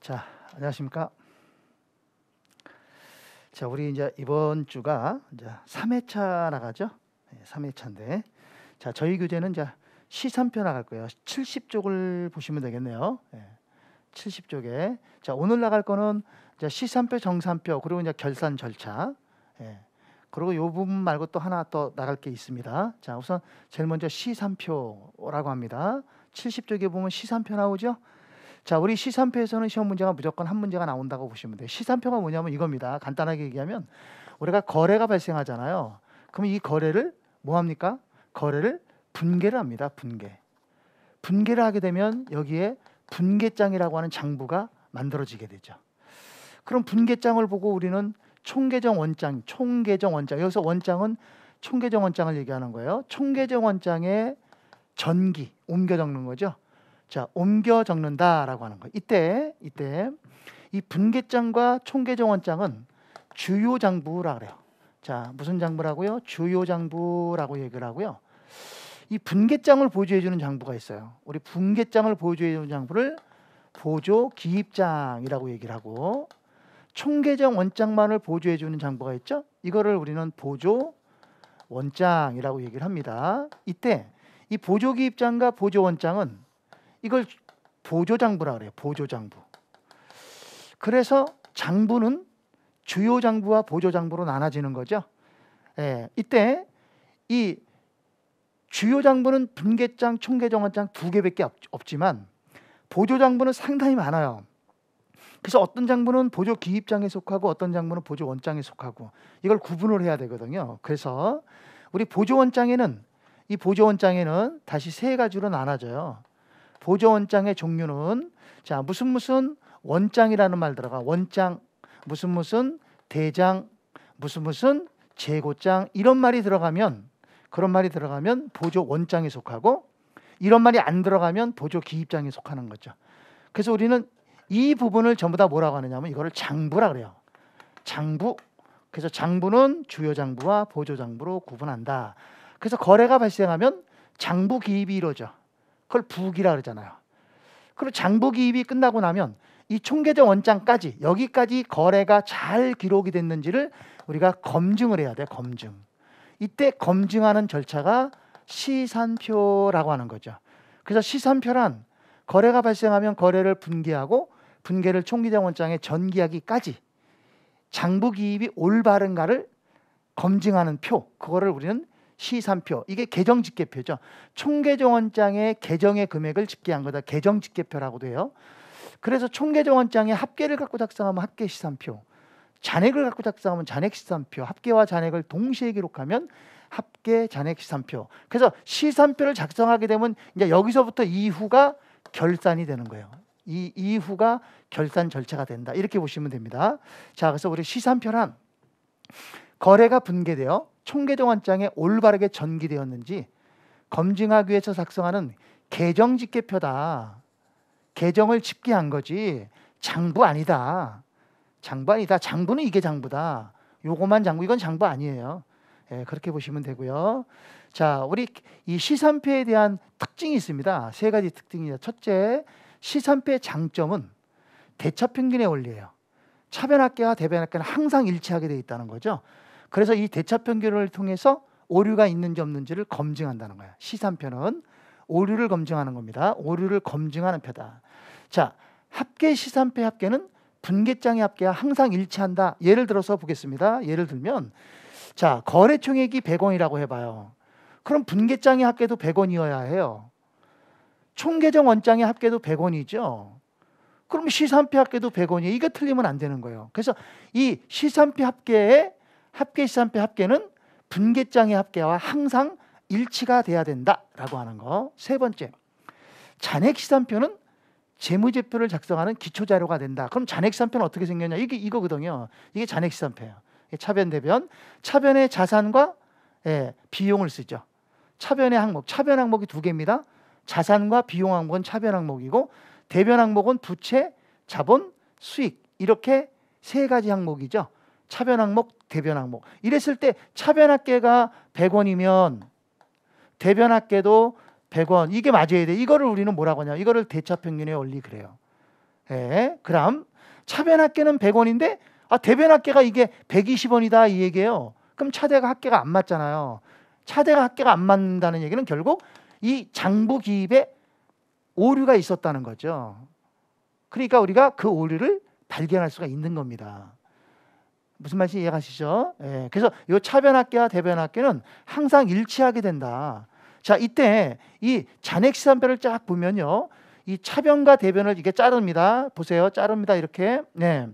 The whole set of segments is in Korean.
자, 안녕하십니까? 자, 우리 이제 이번 주가 이제 3회차 나가죠? 네, 3회차인데, 자, 저희 교재는 이제 시3표 나갈 거예요. 70쪽을 보시면 되겠네요. 70쪽에. 자, 오늘 나갈 거는 이제 시3표, 정산표, 그리고 이제 결산 절차. 그리고 요 부분 말고 또 하나 더 나갈 게 있습니다. 자, 우선 제일 먼저 시3표라고 합니다. 70쪽에 보면 시3표 나오죠? 자, 우리 시3표에서는 시험 문제가 무조건 한 문제가 나온다고 보시면 돼요. 시3표가 뭐냐면 이겁니다. 간단하게 얘기하면 우리가 거래가 발생하잖아요. 그럼 이 거래를 뭐 합니까? 거래를 분개를 합니다. 분개를 하게 되면 여기에 분개장이라고 하는 장부가 만들어지게 되죠. 그럼 분개장을 보고 우리는 총계정 원장, 여기서 원장은 총계정 원장을 얘기하는 거예요. 총계정 원장에 전기, 옮겨 적는 거죠. 자, 옮겨 적는다라고 하는 거예요. 이때 이 분계장과 총계정 원장은 주요 장부라 그래요. 자, 무슨 장부라고요? 주요 장부라고 얘기를 하고요. 이 분계장을 보조해 주는 장부가 있어요. 우리 분계장을 보조해 주는 장부를 보조 기입장이라고 얘기를 하고, 총계정 원장만을 보조해 주는 장부가 있죠. 이거를 우리는 보조 원장이라고 얘기를 합니다. 이때 이 보조 기입장과 보조 원장은 이걸 보조장부라 그래요. 보조장부. 그래서 장부는 주요 장부와 보조장부로 나눠지는 거죠. 이때 이 주요 장부는 분계장, 총계정 원장 두 개밖에 없지만 보조장부는 상당히 많아요. 그래서 어떤 장부는 보조 기입장에 속하고 어떤 장부는 보조 원장에 속하고 이걸 구분을 해야 되거든요. 그래서 우리 보조 원장에는 다시 세 가지로 나눠져요. 보조 원장의 종류는 자, 무슨 원장이라는 말 들어가. 원장, 무슨 대장, 무슨 재고장, 이런 말이 들어가면, 그런 말이 들어가면 보조 원장에 속하고, 이런 말이 안 들어가면 보조 기입장에 속하는 거죠. 그래서 우리는 이 부분을 전부 다 뭐라고 하느냐면 이거를 장부라 그래요. 장부. 그래서 장부는 주요 장부와 보조 장부로 구분한다. 그래서 거래가 발생하면 장부 기입이 이루어져. 그걸 부기라 그러잖아요. 그리고 장부 기입이 끝나고 나면 이 총계정 원장까지, 여기까지 거래가 잘 기록이 됐는지를 우리가 검증을 해야 돼. 검증. 이때 검증하는 절차가 시3표라고 하는 거죠. 그래서 시3표란 거래가 발생하면 거래를 분개하고 분개를 총계정 원장에 전기하기까지 장부 기입이 올바른가를 검증하는 표, 그거를 우리는 시3표, 이게 계정집계표죠. 총계정 원장의 계정의 금액을 집계한 거다. 계정집계표라고도 해요. 그래서 총계정 원장의 합계를 갖고 작성하면 합계 시3표, 잔액을 갖고 작성하면 잔액 시3표, 합계와 잔액을 동시에 기록하면 합계 잔액 시3표. 그래서 시3표를 작성하게 되면 이제 여기서부터 이후가 결산이 되는 거예요. 이후가 결산 절차가 된다. 이렇게 보시면 됩니다. 자, 그래서 우리 시3표란 거래가 분개되어 총계정 원장에 올바르게 전기되었는지 검증하기 위해서 작성하는 계정집계표다. 계정을 집계한 거지 장부 아니다. 장부는 이게 장부다. 요거만 장부, 이건 장부 아니에요. 그렇게 보시면 되고요. 자, 우리 이 시3표에 대한 특징이 있습니다. 세 가지 특징이죠. 첫째, 시3표의 장점은 대차평균의 원리예요. 차변합계와 대변합계는 항상 일치하게 되어 있다는 거죠. 그래서 이 대차평균을 통해서 오류가 있는지 없는지를 검증한다는 거예요. 시3표는 오류를 검증하는 겁니다. 오류를 검증하는 표다. 자, 합계 시3표 합계는 분계장의 합계와 항상 일치한다. 예를 들어서 보겠습니다. 예를 들면 자, 거래총액이 100원이라고 해봐요. 그럼 분계장의 합계도 100원이어야 해요. 총계정 원장의 합계도 100원이죠. 그럼 시3표 합계도 100원이에요. 이거 틀리면 안 되는 거예요. 그래서 이 시3표 합계 시3표 합계는 분계장의 합계와 항상 일치가 돼야 된다라고 하는 거. 세 번째, 잔액 시3표는 재무제표를 작성하는 기초자료가 된다. 그럼 잔액 시3표는 어떻게 생겼냐? 이거거든요. 이게 잔액 시3표예요. 차변, 대변. 차변의 자산과 비용을 쓰죠. 차변의 항목, 차변 항목이 두 개입니다. 자산과 비용 항목은 차변 항목이고, 대변 항목은 부채, 자본, 수익, 이렇게 세 가지 항목이죠. 차변 항목, 대변 항목. 이랬을 때 차변 합계가 100원이면 대변 합계도 100원, 이게 맞아야 돼. 이거를 우리는 뭐라고 하냐? 이거를 대차평균의 원리 그래요. 예, 그럼 차변합계는 100원인데 대변합계가 이게 120원이다 이 얘기예요. 그럼 차대가 합계가 안 맞잖아요. 차대가 합계가 안 맞는다는 얘기는 결국 이 장부 기입에 오류가 있었다는 거죠. 그러니까 우리가 그 오류를 발견할 수가 있는 겁니다. 무슨 말인지 이해가시죠? 예, 그래서 이 차변합계와 대변합계는 항상 일치하게 된다. 자, 이때 이 잔액시산표를 쫙 보면요, 이 차변과 대변을 이게 자릅니다. 보세요, 자릅니다. 이렇게. 네.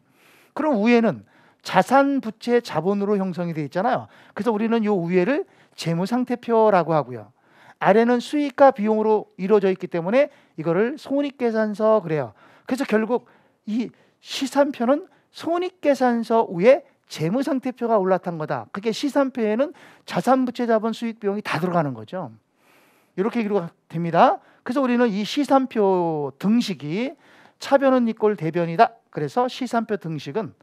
그럼 위에는 자산, 부채, 자본으로 형성이 되어 있잖아요. 그래서 우리는 이 위에를 재무상태표라고 하고요. 아래는 수익과 비용으로 이루어져 있기 때문에 이거를 손익계산서 그래요. 그래서 결국 이 시산표는 손익계산서 위에 재무상태표가 올라탄 거다. 그게 시산표에는 자산, 부채, 자본, 수익, 비용이 다 들어가는 거죠. 이렇게 기록이 됩니다. 그래서 우리는 이 시산표 등식이 차변은 이꼴 대변이다. 그래서 시산표 등식은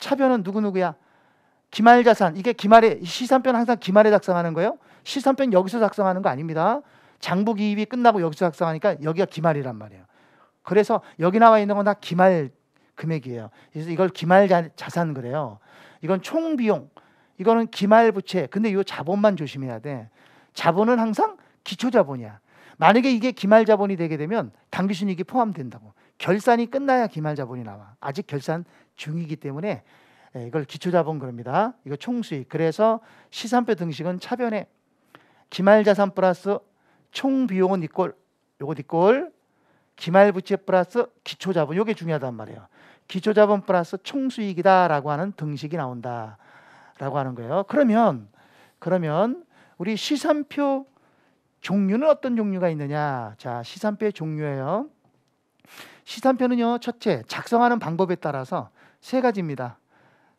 차변은 누구누구야? 기말자산. 이게 기말에, 시산표는 항상 기말에 작성하는 거예요. 시산표는 여기서 작성하는 거 아닙니다. 장부기입이 끝나고 여기서 작성하니까 여기가 기말이란 말이에요. 그래서 여기 나와 있는 건 다 기말 금액이에요. 그래서 이걸 기말자산 그래요. 이건 총비용, 이거는 기말부채. 근데 이 자본만 조심해야 돼. 자본은 항상 기초자본이야. 만약에 이게 기말자본이 되게 되면 당기순이익이 포함된다고. 결산이 끝나야 기말자본이 나와. 아직 결산 중이기 때문에 이걸 기초자본 그럽니다. 이거 총수익. 그래서 시산표 등식은 차변에 기말자산 플러스 총비용은 이꼴, 요것 이꼴 기말부채 플러스 기초자본. 요게 중요하단 말이에요. 기초자본 플러스 총수익이다라고 하는 등식이 나온다라고 하는 거예요. 그러면 우리 시산표 종류는 어떤 종류가 있느냐? 자, 시산표의 종류예요. 시산표는요, 첫째, 작성하는 방법에 따라서 세 가지입니다.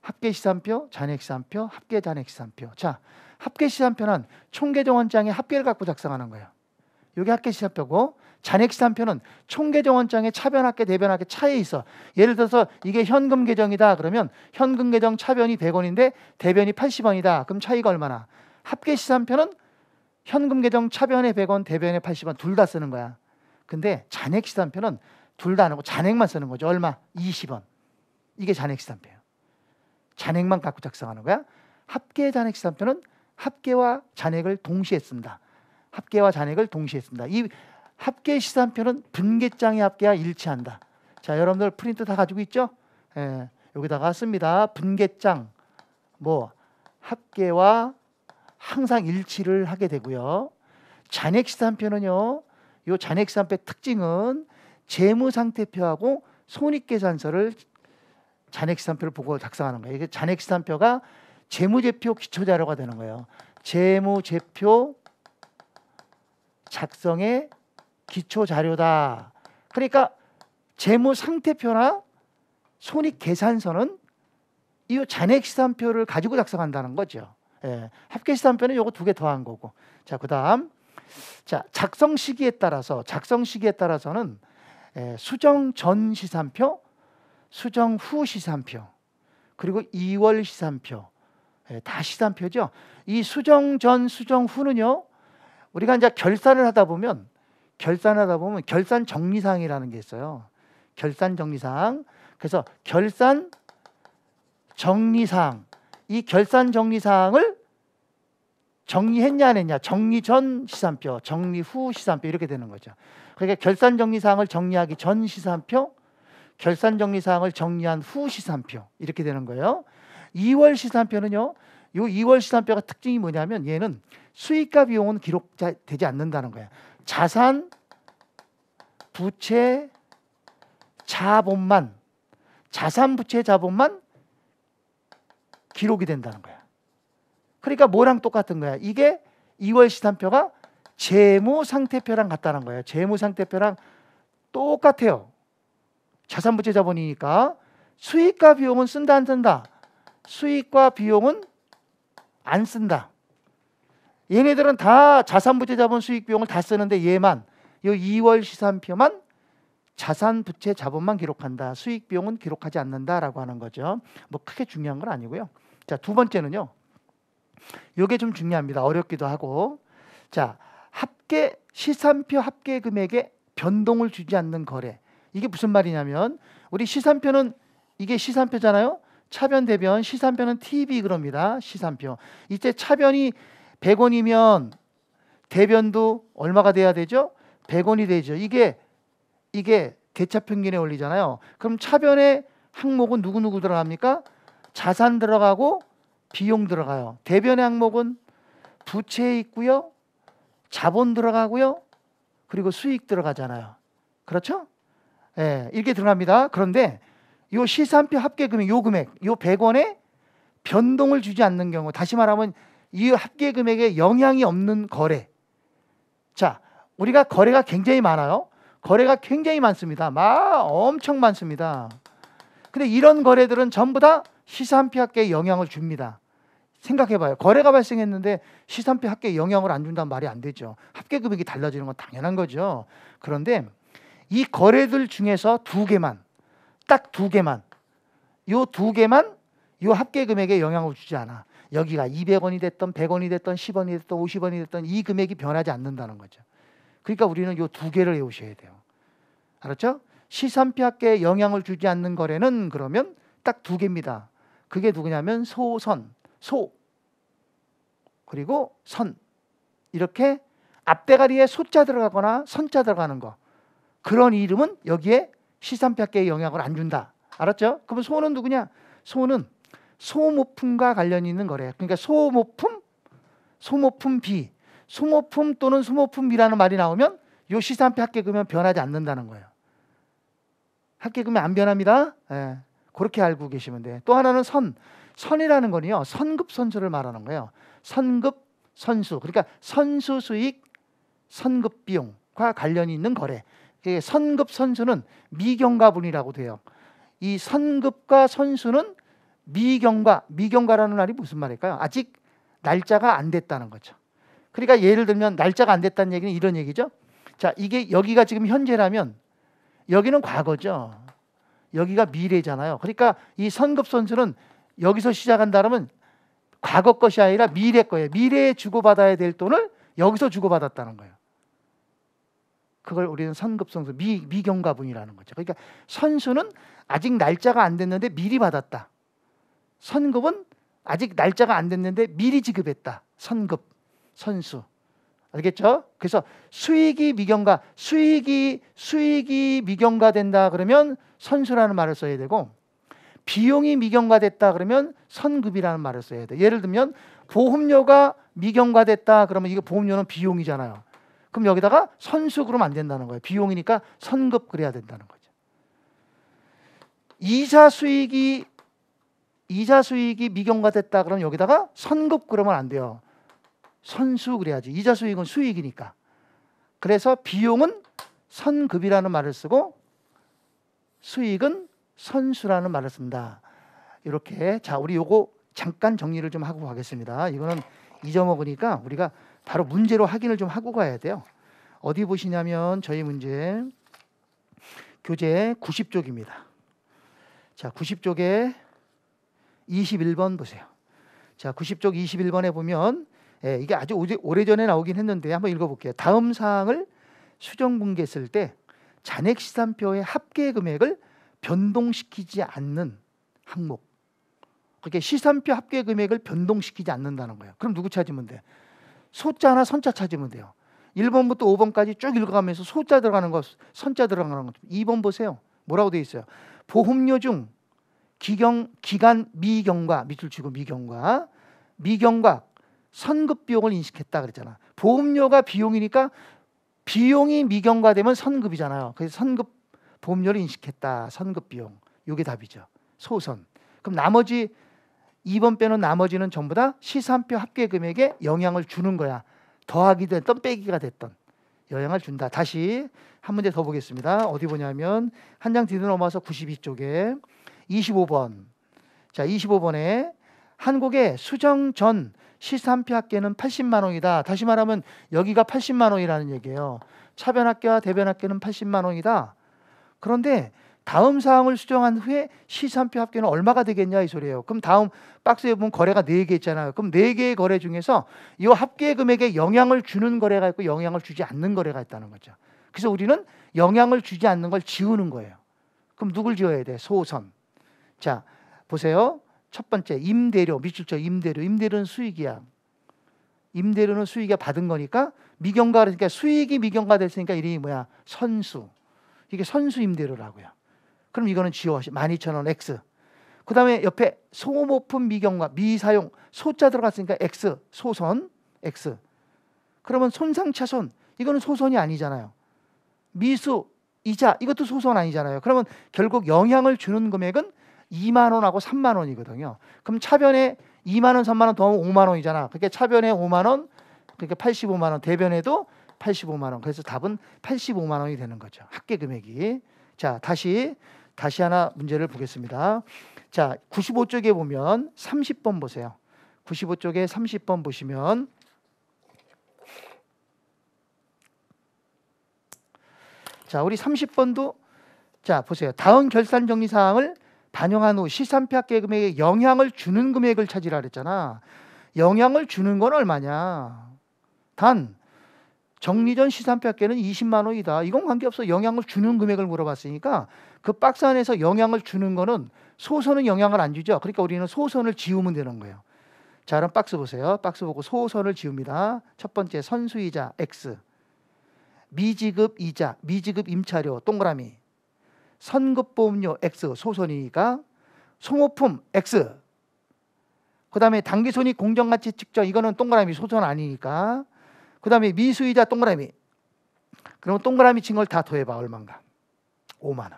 합계시산표, 잔액시산표, 합계잔액시산표. 자, 합계시산표는 총계정원장의 합계를 갖고 작성하는 거예요. 이게 합계시산표고, 잔액시산표는 총계정원장의 차변합계, 대변합계 차에 있어. 예를 들어서 이게 현금 계정이다 그러면 현금 계정 차변이 100원인데 대변이 80원이다. 그럼 차이가 얼마나? 합계시산표는 현금 계정 차변에 100원, 대변에 80원 둘 다 쓰는 거야. 근데 잔액시산표는 둘 다 안 하고 잔액만 쓰는 거죠. 얼마? 20원. 이게 잔액시산표예요. 잔액만 갖고 작성하는 거야. 합계잔액시산표는 합계와 잔액을 동시에 쓴다. 합계와 잔액을 동시에 쓴다. 이 합계시산표는 분계장의 합계와 일치한다. 자, 여러분들 프린트 다 가지고 있죠? 예, 여기다가 씁니다. 분계장, 합계와 항상 일치를 하게 되고요. 잔액시산표는요, 이 잔액시산표의 특징은 재무상태표하고 손익계산서를 잔액시산표를 보고 작성하는 거예요. 이게 잔액시산표가 재무제표 기초자료가 되는 거예요. 재무제표 작성의 기초자료다. 그러니까 재무상태표나 손익계산서는 이 잔액시산표를 가지고 작성한다는 거죠. 예, 합계시산표는 요거 두 개 더한 거고. 자, 그다음 작성 시기에 따라서는 수정 전 시산표, 수정 후 시산표, 그리고 2월 시산표, 다 시산표죠. 이 수정 전, 수정 후는요, 우리가 이제 결산을 하다 보면 결산 정리사항이라는 게 있어요. 결산 정리사항. 그래서 결산 정리사항, 이 결산 정리사항을 정리했냐 안 했냐, 정리 전 시산표, 정리 후 시산표 이렇게 되는 거죠. 그러니까 결산 정리사항을 정리하기 전 시산표, 결산 정리사항을 정리한 후 시산표 이렇게 되는 거예요. 2월 시산표는요, 이 2월 시산표가 특징이 뭐냐면 얘는 수익과 비용은 기록되지 않는다는 거예요. 자산, 부채, 자산, 부채, 자본만 기록이 된다는 거야. 그러니까 뭐랑 똑같은 거야? 이게 2월 시산표가 재무상태표랑 같다는 거예요. 재무상태표랑 똑같아요. 자산, 부채, 자본이니까. 수익과 비용은 쓴다 안 쓴다? 수익과 비용은 안 쓴다. 얘네들은 다 자산, 부채, 자본, 수익, 비용을 다 쓰는데 얘만, 이 2월 시산표만 자산, 부채, 자본만 기록한다. 수익, 비용은 기록하지 않는다라고 하는 거죠. 크게 중요한 건 아니고요. 자, 두 번째는요. 이게 좀 중요합니다. 어렵기도 하고. 자, 시산표 합계 금액에 변동을 주지 않는 거래. 이게 무슨 말이냐면 우리 시산표는 이게 시산표잖아요. 차변 대변 시산표는 TB 그럽니다. 시산표. 이때 차변이 100원이면 대변도 얼마가 돼야 되죠? 100원이 되죠. 이게 대차평균의 원리잖아요. 그럼 차변의 항목은 누구 들어갑니까? 자산 들어가고 비용 들어가요. 대변의 항목은 부채 있고요. 자본 들어가고요. 그리고 수익 들어가잖아요. 그렇죠? 예, 이렇게 들어갑니다. 그런데 요 시산표 합계금액, 요 금액, 요 100원에 변동을 주지 않는 경우, 다시 말하면 이 합계금액에 영향이 없는 거래. 자, 우리가 거래가 굉장히 많아요. 거래가 굉장히 많습니다. 엄청 많습니다. 근데 이런 거래들은 전부 다 시산표 합계에 영향을 줍니다. 생각해봐요. 거래가 발생했는데 시산표 합계에 영향을 안 준다는 말이 안 되죠. 합계금액이 달라지는 건 당연한 거죠. 그런데 이 거래들 중에서 딱 두 개만, 요 합계금액에 영향을 주지 않아. 여기가 200원이 됐던 100원이 됐던 10원이 됐던 50원이 됐던 이 금액이 변하지 않는다는 거죠. 그러니까 우리는 요 두 개를 외우셔야 돼요. 알았죠? 시산표 합계에 영향을 주지 않는 거래는 그러면 딱 두 개입니다. 그게 누구냐면 소 그리고 선. 이렇게 앞대가리에 소자 들어가거나 선자 들어가는 거. 그런 이름은 여기에 시산표 합계에 영향을 안 준다. 알았죠? 그러면 소는 누구냐? 소는 소모품과 관련이 있는 거래. 그러니까 소모품 B, 소모품 또는 소모품 B라는 말이 나오면 요 시산표 합계금액은 변하지 않는다는 거예요. 합계금액 안 변합니다. 예, 그렇게 알고 계시면 돼요. 또 하나는 선이라는 거는요, 선급 선수를 말하는 거예요. 선급 선수. 그러니까 선수 수익, 선급 비용과 관련이 있는 거래. 선급 선수는 미경과분이라고 돼요. 이 선급과 선수는 미경과라는 말이 무슨 말일까요? 아직 날짜가 안 됐다는 거죠. 그러니까 예를 들면 날짜가 안 됐다는 얘기는 이런 얘기죠. 자, 이게 여기가 지금 현재라면 여기는 과거죠. 여기가 미래잖아요. 그러니까 이 선급 선수는 여기서 시작한다면 과거 것이 아니라 미래 거예요. 미래에 주고받아야 될 돈을 여기서 주고받았다는 거예요. 그걸 우리는 선급 선수, 미경과분이라는 거죠. 그러니까 선수는 아직 날짜가 안 됐는데 미리 받았다. 선급은 아직 날짜가 안 됐는데 미리 지급했다. 선급, 선수. 알겠죠? 그래서 수익이 미경과된다 그러면 선수라는 말을 써야 되고, 비용이 미경과됐다 그러면 선급이라는 말을 써야 돼. 예를 들면 보험료가 미경과됐다 그러면 이거 보험료는 비용이잖아요. 그럼 여기다가 선수 그러면 안 된다는 거예요. 비용이니까 선급 그래야 된다는 거죠. 이자 수익이 미경과됐다 그러면 여기다가 선급 그러면 안 돼요. 선수 그래야지. 이자 수익은 수익이니까. 그래서 비용은 선급이라는 말을 쓰고 수익은 선수라는 말을 씁니다. 이렇게. 자, 우리 요거 잠깐 정리를 좀 하고 가겠습니다. 이거는 잊어먹으니까 우리가 바로 문제로 확인을 좀 하고 가야 돼요. 어디 보시냐면 저희 문제 교재 90쪽입니다. 자, 90쪽에 21번 보세요. 자, 90쪽 21번에 보면 이게 아주 오래전에 나오긴 했는데 한번 읽어볼게요. 다음 사항을 수정분개했을 때 잔액 시산표의 합계 금액을 변동시키지 않는 항목. 그렇게 시산표 합계 금액을 변동시키지 않는다는 거예요. 그럼 누구 찾으면 돼? 소자나 선자 찾으면 돼요. 1번부터 5번까지 쭉 읽어가면서 소자 들어가는 거, 선자 들어가는 거. 2번 보세요. 뭐라고 되어 있어요? 보험료 중 기간 미경과, 밑줄 치고 미경과 선급 비용을 인식했다 그랬잖아. 보험료가 비용이니까 비용이 미경과되면 선급이잖아요. 그래서 선급 보험료를 인식했다. 선급 비용. 이게 답이죠. 소선. 그럼 나머지 2번 빼는 나머지는 전부 다 시산표 합계 금액에 영향을 주는 거야. 더하기 됐던 빼기가 됐던 영향을 준다. 다시 한 문제 더 보겠습니다. 어디 보냐면 한 장 뒤로 넘어와서 92쪽에 25번. 자, 25번에 한국의 수정 전 시산표 합계는 80만 원이다. 다시 말하면 여기가 80만 원이라는 얘기예요. 차변 합계와 대변 합계는 80만 원이다. 그런데 다음 사항을 수정한 후에 시산표 합계는 얼마가 되겠냐 이 소리예요. 그럼 다음 박스에 보면 거래가 4개 있잖아요. 그럼 4개의 거래 중에서 이 합계 금액에 영향을 주는 거래가 있고 영향을 주지 않는 거래가 있다는 거죠. 그래서 우리는 영향을 주지 않는 걸 지우는 거예요. 그럼 누굴 지워야 돼? 소선. 자, 보세요. 첫 번째, 임대료, 밑줄쳐 임대료. 임대료는 수익이야. 임대료는 수익이 받은 거니까 미경과, 그러니까 수익이 미경과 됐으니까 이름이 뭐야? 선수. 이게 선수 임대료라고요. 그럼 이거는 지워. 12,000원 X. 그 다음에 옆에 소모품 미경과 미사용 소자 들어갔으니까 X. 소선 X. 그러면 손상차손. 이거는 소선이 아니잖아요. 미수 이자 이것도 소선 아니잖아요. 그러면 결국 영향을 주는 금액은 2만 원하고 3만 원이거든요. 그럼 차변에 2만 원, 3만 원 더하면 5만 원이잖아. 그러니까 차변에 5만 원, 그러니까 85만 원, 대변에도 85만 원. 그래서 답은 85만 원이 되는 거죠. 합계 금액이. 자, 다시 하나 문제를 보겠습니다. 자, 95쪽에 보면 30번 보세요. 95쪽에 30번 보시면 자, 우리 30번도 자, 보세요. 다음 결산 정리 사항을 반영한 후 시산표 합계 금액에 영향을 주는 금액을 찾으라 그랬잖아. 영향을 주는 건 얼마냐? 단 정리 전 시산표 합계는 20만 원이다. 이건 관계없어. 영향을 주는 금액을 물어봤으니까 그 박스 안에서 영향을 주는 거는 소선은 영향을 안 주죠. 그러니까 우리는 소선을 지우면 되는 거예요. 자, 그럼 박스 보세요. 박스 보고 소선을 지웁니다. 첫 번째 선수이자 X. 미지급 이자, 미지급 임차료 동그라미. 선급보험료 X 소선이니까 소모품 X. 그 다음에 당기손익 공정가치 측정 이거는 동그라미 소선 아니니까. 그 다음에 미수이자 동그라미. 그러면 동그라미 친 걸 다 더해봐. 얼마인가? 5만 원.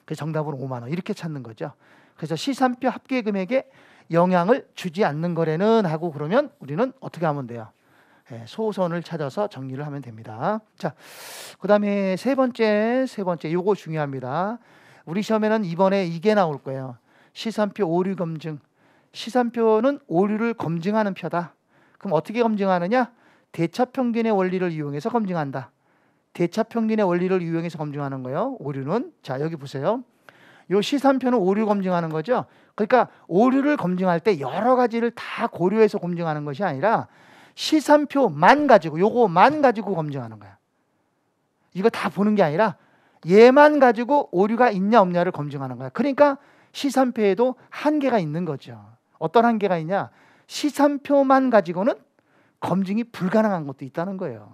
그래서 정답은 5만 원. 이렇게 찾는 거죠. 그래서 시산표 합계 금액에 영향을 주지 않는 거래는 하고 그러면 우리는 어떻게 하면 돼요? 소선을 찾아서 정리를 하면 됩니다. 자, 그 다음에 세 번째 요거 중요합니다. 우리 시험에는 이번에 이게 나올 거예요. 시산표 오류 검증. 시산표는 오류를 검증하는 표다. 그럼 어떻게 검증하느냐? 대차평균의 원리를 이용해서 검증한다. 대차평균의 원리를 이용해서 검증하는 거예요. 오류는. 자, 여기 보세요. 요 시산표는 오류 검증하는 거죠. 그러니까 오류를 검증할 때 여러 가지를 다 고려해서 검증하는 것이 아니라 시산표만 가지고 요거만 가지고 검증하는 거야. 이거 다 보는 게 아니라 얘만 가지고 오류가 있냐 없냐를 검증하는 거야. 그러니까 시산표에도 한계가 있는 거죠. 어떤 한계가 있냐? 시산표만 가지고는 검증이 불가능한 것도 있다는 거예요.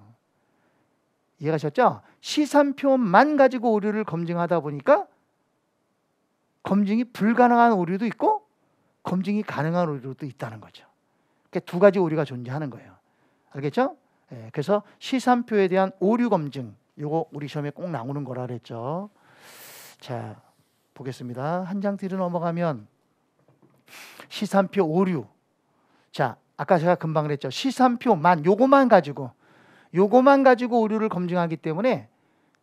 이해가셨죠? 시산표만 가지고 오류를 검증하다 보니까 검증이 불가능한 오류도 있고 검증이 가능한 오류도 있다는 거죠. 그러니까 두 가지 오류가 존재하는 거예요. 알겠죠? 그래서 시산표에 대한 오류 검증 요거 우리 시험에 꼭 나오는 거라 그랬죠. 자, 보겠습니다. 한 장 뒤로 넘어가면 시산표 오류. 자, 아까 제가 금방 그랬죠. 시산표만 요거만 가지고 오류를 검증하기 때문에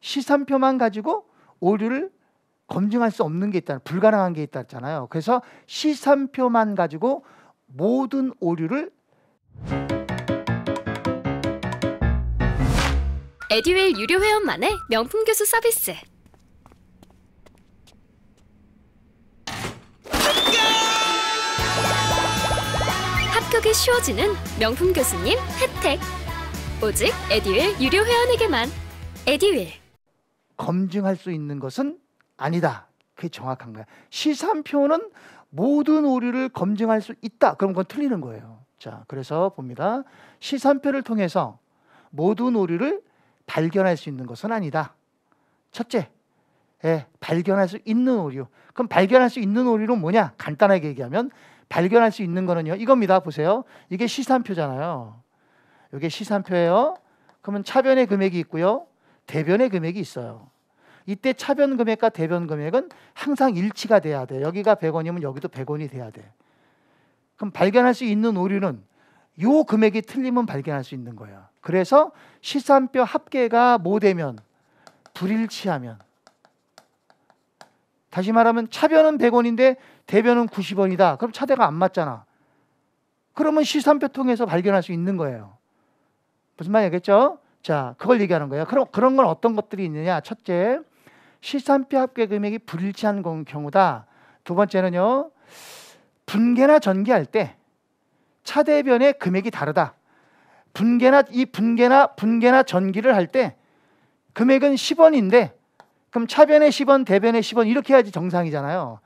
시산표만 가지고 오류를 검증할 수 없는 게 있다, 불가능한 게 있다 했잖아요. 그래서 시산표만 가지고 모든 오류를 에듀윌 유료 회원만의 명품 교수 서비스. 합격이 쉬워지는 명품 교수님 혜택. 오직 에듀윌 유료 회원에게만. 에듀윌. 검증할 수 있는 것은 아니다. 그게 정확한 거야. 시산표는 모든 오류를 검증할 수 있다. 그럼 그건 틀리는 거예요. 자, 그래서 봅니다. 시산표를 통해서 모든 오류를 발견할 수 있는 것은 아니다. 첫째, 발견할 수 있는 오류. 그럼 발견할 수 있는 오류는 뭐냐? 간단하게 얘기하면 발견할 수 있는 거는요. 이겁니다. 보세요. 이게 시산표잖아요. 이게 시산표예요. 그러면 차변의 금액이 있고요. 대변의 금액이 있어요. 이때 차변 금액과 대변 금액은 항상 일치가 돼야 돼. 여기가 100원이면 여기도 100원이 돼야 돼. 그럼 발견할 수 있는 오류는 요 금액이 틀리면 발견할 수 있는 거예요. 그래서 시산표 합계가 뭐 되면 불일치하면, 다시 말하면 차변은 100원인데 대변은 90원이다. 그럼 차대가 안 맞잖아. 그러면 시산표 통해서 발견할 수 있는 거예요. 무슨 말이겠죠? 자, 그걸 얘기하는 거예요. 그런 건 어떤 것들이 있느냐? 첫째, 시산표 합계 금액이 불일치한 경우다. 두 번째는요, 분계나 전계할 때 차대변의 금액이 다르다. 분계나 전기를 할 때 금액은 10원인데 그럼 차변에 10원, 대변에 10원 이렇게 해야지 정상이잖아요.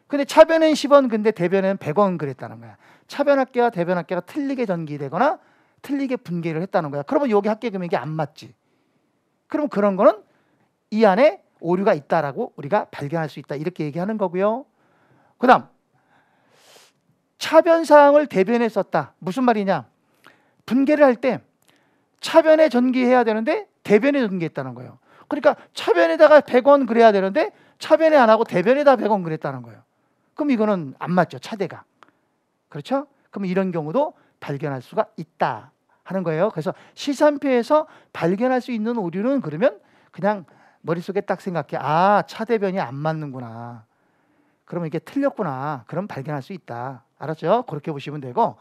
근데 차변엔 10원, 근데 대변에는 100원 그랬다는 거야. 차변합계와 대변합계가 틀리게 전기되거나 틀리게 분계를 했다는 거야. 그러면 여기 합계 금액이 안 맞지. 그럼 그런 거는 이 안에 오류가 있다라고 우리가 발견할 수 있다. 이렇게 얘기하는 거고요. 그 다음 차변사항을 대변에 썼다. 무슨 말이냐. 분계를 할 때 차변에 전기해야 되는데 대변에 전기했다는 거예요. 그러니까 차변에다가 100원 그래야 되는데 차변에 안 하고 대변에다 100원 그랬다는 거예요. 그럼 이거는 안 맞죠. 차대가. 그렇죠? 그럼 이런 경우도 발견할 수가 있다 하는 거예요. 그래서 시산표에서 발견할 수 있는 오류는 그러면 그냥 머릿속에 딱 생각해. 아, 차대변이 안 맞는구나. 그러면 이게 틀렸구나. 그럼 발견할 수 있다. 알았죠? 그렇게 보시면 되고,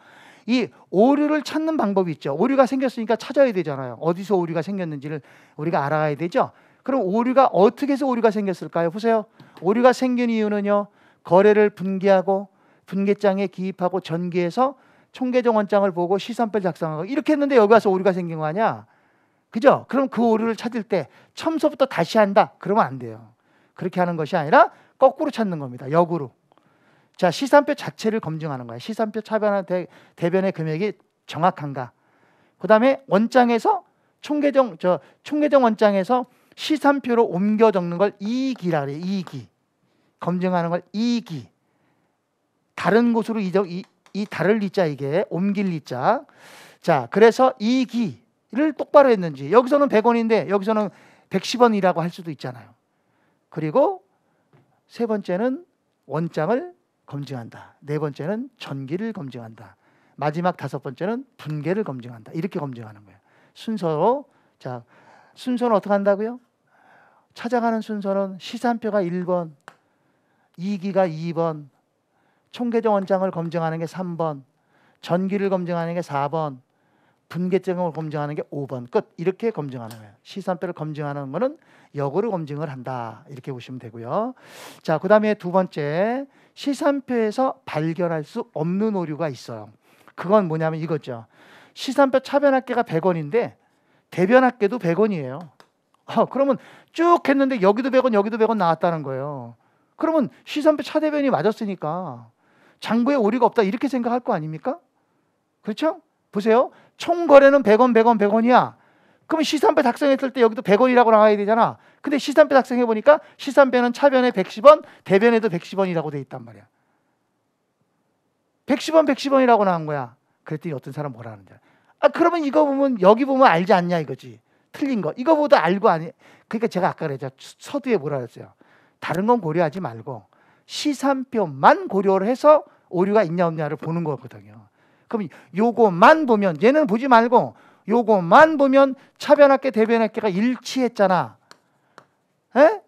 이 오류를 찾는 방법이 있죠. 오류가 생겼으니까 찾아야 되잖아요. 어디서 오류가 생겼는지를 우리가 알아가야 되죠. 그럼 오류가 어떻게 해서 오류가 생겼을까요? 보세요. 오류가 생긴 이유는요. 거래를 분기하고 분계장에 기입하고 전기해서 총계정 원장을 보고 시산표를 작성하고 이렇게 했는데 여기 와서 오류가 생긴 거 아니야? 그죠? 그럼 그 오류를 찾을 때 처음서부터 다시 한다? 그러면 안 돼요. 그렇게 하는 것이 아니라 거꾸로 찾는 겁니다. 역으로. 자, 시산표 자체를 검증하는 거야. 시산표 차변화 대변의 금액이 정확한가? 그 다음에 원장에서 총계정 원장에서 시산표로 옮겨 적는 걸 이기라 그래. 이기. 검증하는 걸 이기. 다른 곳으로 이 다를 리자 이게 옮길 리자. 자, 그래서 이기를 똑바로 했는지. 여기서는 100원인데 여기서는 110원이라고 할 수도 있잖아요. 그리고 세 번째는 원장을 검증한다. 네 번째는 전기를 검증한다. 마지막 다섯 번째는 분계를 검증한다. 이렇게 검증하는 거예요. 순서로. 자, 순서는 어떻게 한다고요? 찾아가는 순서는 시산표가 1번, 이기가 2번, 총계정 원장을 검증하는 게 3번, 전기를 검증하는 게 4번, 분계점을 검증하는 게 5번. 끝. 이렇게 검증하는 거예요. 시산표를 검증하는 거는 역으로 검증을 한다. 이렇게 보시면 되고요. 자, 그 다음에 두 번째, 시산표에서 발견할 수 없는 오류가 있어요. 그건 뭐냐면 이거죠. 시산표 차변합계가 100원인데 대변합계도 100원이에요. 그러면 쭉 했는데 여기도 100원, 여기도 100원 나왔다는 거예요. 그러면 시산표 차대변이 맞았으니까 장부에 오류가 없다 이렇게 생각할 거 아닙니까? 그렇죠? 보세요. 총 거래는 100원, 100원, 100원이야. 그럼 시산표 작성했을 때 여기도 100원이라고 나와야 되잖아. 근데 시산표 작성해 보니까 시산표는 차변에 110원, 대변에도 110원이라고 돼 있단 말이야. 110원, 110원이라고 나온 거야. 그랬더니 어떤 사람 뭐라 하는지. 그러면 이거 보면 여기 보면 알지 않냐 이거지. 틀린 거. 이거보다 알고 아니. 그러니까 제가 아까 그랬죠. 서두에 뭐라 그랬어요. 다른 건 고려하지 말고 시산표만 고려를 해서 오류가 있냐 없냐를 보는 거거든요. 그럼 요거만 보면, 얘는 보지 말고 요거만 보면 차변합계 대변합계가 일치했잖아. 에?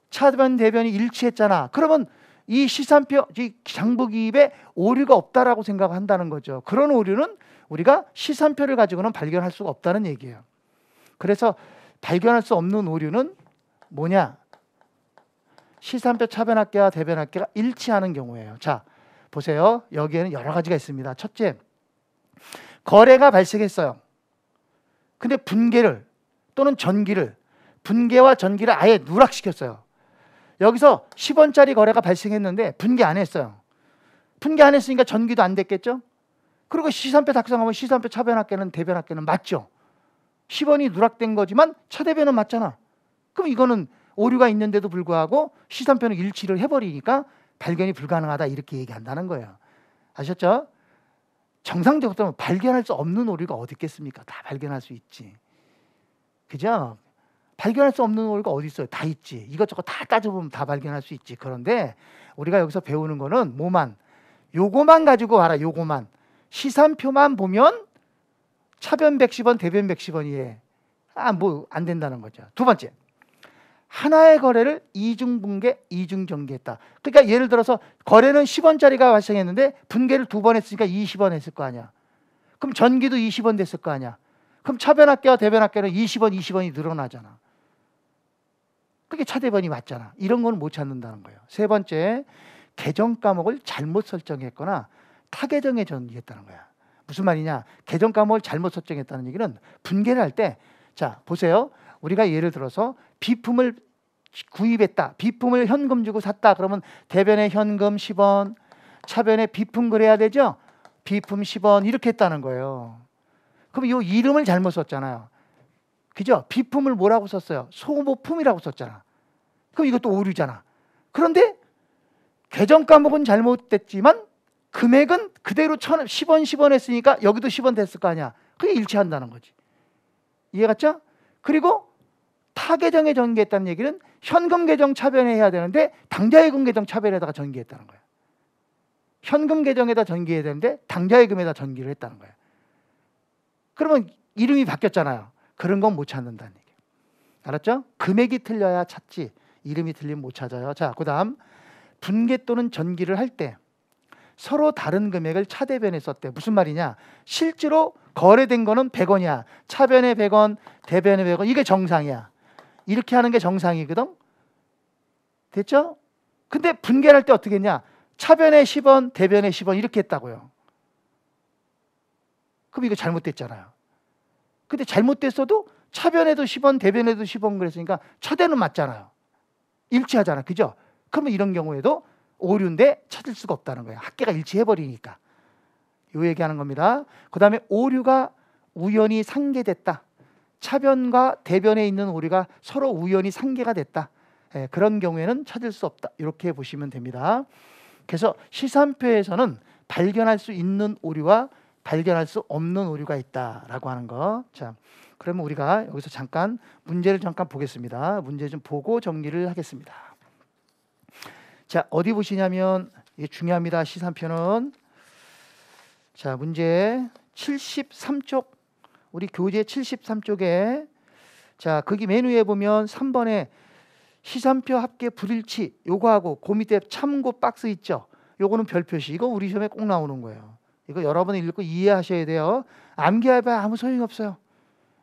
차변 대변이 일치했잖아. 그러면 이 시산표, 이 장부기입에 오류가 없다라고 생각한다는 거죠. 그런 오류는 우리가 시산표를 가지고는 발견할 수가 없다는 얘기예요. 그래서 발견할 수 없는 오류는 뭐냐? 시산표 차변합계와 대변합계가 일치하는 경우예요. 자, 보세요. 여기에는 여러 가지가 있습니다. 첫째, 거래가 발생했어요. 근데 분계를 또는 전기를, 분계와 전기를 아예 누락시켰어요. 여기서 10원짜리 거래가 발생했는데 분계 안 했어요. 분계 안 했으니까 전기도 안 됐겠죠? 그리고 시산표 작성하면 시산표 차변합계는 대변합계는 맞죠? 10원이 누락된 거지만 차대변은 맞잖아. 그럼 이거는 오류가 있는데도 불구하고 시산표는 일치를 해버리니까 발견이 불가능하다 이렇게 얘기한다는 거예요. 아셨죠? 정상적으로 발견할 수 없는 오류가 어디 있겠습니까? 다 발견할 수 있지. 그죠? 발견할 수 없는 오류가 어디 있어요? 다 있지. 이것저것 다 따져보면 다 발견할 수 있지. 그런데 우리가 여기서 배우는 거는 뭐만? 요거만 가지고 알아. 요거만. 시산표만 보면 차변 110원, 대변 110원이에 뭐 안 된다는 거죠. 두 번째. 하나의 거래를 이중분계, 이중전개했다. 그러니까 예를 들어서 거래는 10원짜리가 발생했는데 분계를 2번 했으니까 20원 했을 거 아니야. 그럼 전기도 20원 됐을 거 아니야. 그럼 차변합계와 대변합계는 20원, 20원이 늘어나잖아. 그게 차대변이 맞잖아. 이런 거는 못 찾는다는 거예요. 세 번째, 계정 과목을 잘못 설정했거나 타계정에 전개했다는 거야. 무슨 말이냐? 계정 과목을 잘못 설정했다는 얘기는 분계를 할 때, 자, 보세요. 우리가 예를 들어서 비품을 구입했다. 비품을 현금 주고 샀다. 그러면 대변에 현금 10원, 차변에 비품 그래야 되죠? 비품 10원 이렇게 했다는 거예요. 그럼 이 이름을 잘못 썼잖아요. 그죠? 비품을 뭐라고 썼어요? 소모품이라고 썼잖아. 그럼 이것도 오류잖아. 그런데 계정 과목은 잘못됐지만 금액은 그대로 10원 10원 했으니까 여기도 10원 됐을 거 아니야. 그게 일치한다는 거지. 이해 갔죠? 그리고 타 계정에 전기했다는 얘기는 현금 계정 차변에 해야 되는데 당좌예금 계정 차변에다가 전기했다는 거야. 현금 계정에다 전기해야 되는데 당좌예금에다 전기를 했다는 거야. 그러면 이름이 바뀌었잖아요. 그런 건 못 찾는다는 얘기예요. 알았죠? 금액이 틀려야 찾지 이름이 틀리면 못 찾아요. 자, 그 다음 분계 또는 전기를 할 때 서로 다른 금액을 차대변에 썼대. 무슨 말이냐? 실제로 거래된 거는 100원이야. 차변에 100원, 대변에 100원. 이게 정상이야. 이렇게 하는 게 정상이거든. 됐죠? 근데 분계를 할 때 어떻게 했냐? 차변에 10원, 대변에 10원 이렇게 했다고요. 그럼 이거 잘못됐잖아요. 근데 잘못됐어도 차변에도 10원, 대변에도 10원 그랬으니까 차대는 맞잖아요. 일치하잖아. 그죠? 그러면 이런 경우에도 오류인데 찾을 수가 없다는 거예요. 합계가 일치해버리니까. 요 얘기하는 겁니다. 그 다음에 오류가 우연히 상계됐다. 차변과 대변에 있는 오류가 서로 우연히 상계가 됐다. 그런 경우에는 찾을 수 없다. 이렇게 보시면 됩니다. 그래서 시산표에서는 발견할 수 있는 오류와 발견할 수 없는 오류가 있다라고 하는 거. 자, 그러면 우리가 여기서 잠깐 문제를 잠깐 보겠습니다. 문제 좀 보고 정리를 하겠습니다. 자, 어디 보시냐면 이게 중요합니다. 시산표는. 자, 문제 73쪽 우리 교재 73쪽에 자, 거기 메뉴에 보면 3번에 시산표 합계 불일치 요거하고 그 밑에 참고 박스 있죠. 요거는 별표시. 이거 우리 시험에 꼭 나오는 거예요. 이거 여러분이 읽고 이해하셔야 돼요. 암기해봐야 아무 소용이 없어요.